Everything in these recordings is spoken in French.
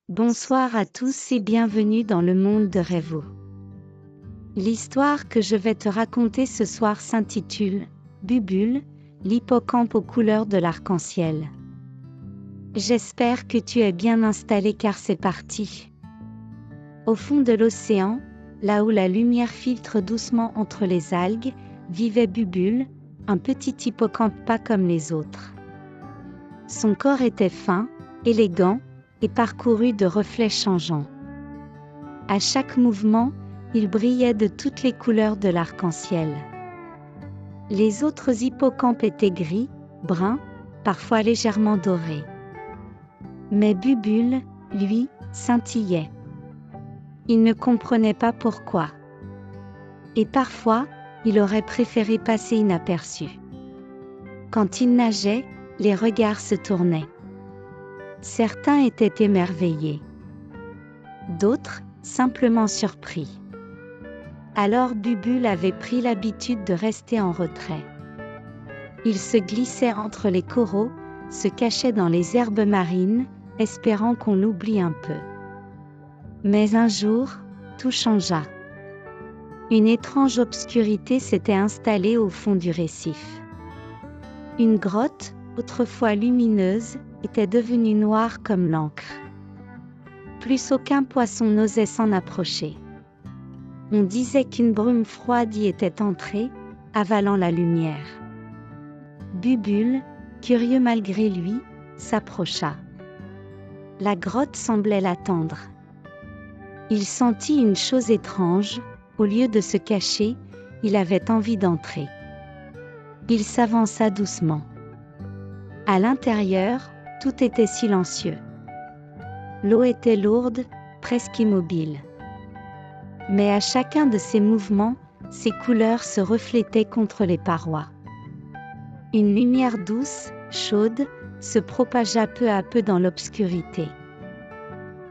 Bonsoir à tous et bienvenue dans le monde de Rêvo. L'histoire que je vais te raconter ce soir s'intitule « Bubule, l'hippocampe aux couleurs de l'arc-en-ciel ». J'espère que tu es bien installé car c'est parti. Au fond de l'océan, là où la lumière filtre doucement entre les algues, vivait Bubule, un petit hippocampe pas comme les autres. Son corps était fin, élégant, et parcouru de reflets changeants. À chaque mouvement, il brillait de toutes les couleurs de l'arc-en-ciel. Les autres hippocampes étaient gris, bruns, parfois légèrement dorés. Mais Bubule, lui, scintillait. Il ne comprenait pas pourquoi. Et parfois, il aurait préféré passer inaperçu. Quand il nageait, les regards se tournaient. Certains étaient émerveillés. D'autres, simplement surpris. Alors Bubule avait pris l'habitude de rester en retrait. Il se glissait entre les coraux, se cachait dans les herbes marines, espérant qu'on l'oublie un peu. Mais un jour, tout changea. Une étrange obscurité s'était installée au fond du récif. Une grotte, autrefois lumineuse, était devenue noire comme l'encre. Plus aucun poisson n'osait s'en approcher. On disait qu'une brume froide y était entrée, avalant la lumière. Bubule, curieux malgré lui, s'approcha. La grotte semblait l'attendre. Il sentit une chose étrange, au lieu de se cacher, il avait envie d'entrer. Il s'avança doucement. À l'intérieur, tout était silencieux. L'eau était lourde, presque immobile. Mais à chacun de ses mouvements, ses couleurs se reflétaient contre les parois. Une lumière douce, chaude, se propagea peu à peu dans l'obscurité.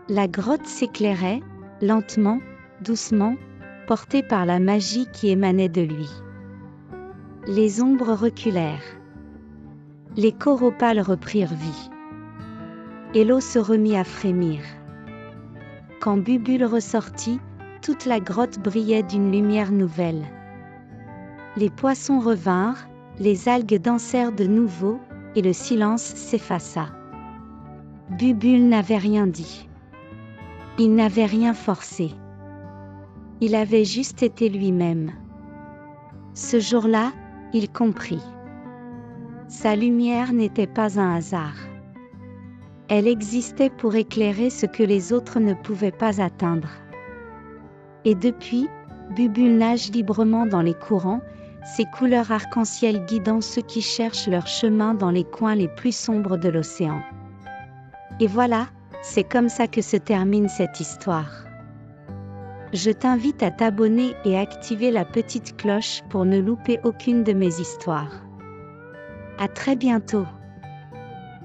La grotte s'éclairait, lentement, doucement, portée par la magie qui émanait de lui. Les ombres reculèrent. Les coraux pâles reprirent vie. Et l'eau se remit à frémir. Quand Bubule ressortit, toute la grotte brillait d'une lumière nouvelle. Les poissons revinrent, les algues dansèrent de nouveau, et le silence s'effaça. Bubule n'avait rien dit. Il n'avait rien forcé. Il avait juste été lui-même. Ce jour-là, il comprit. Sa lumière n'était pas un hasard. Elle existait pour éclairer ce que les autres ne pouvaient pas atteindre. Et depuis, Bubule nage librement dans les courants, ses couleurs arc-en-ciel guidant ceux qui cherchent leur chemin dans les coins les plus sombres de l'océan. Et voilà, c'est comme ça que se termine cette histoire. Je t'invite à t'abonner et activer la petite cloche pour ne louper aucune de mes histoires. À très bientôt.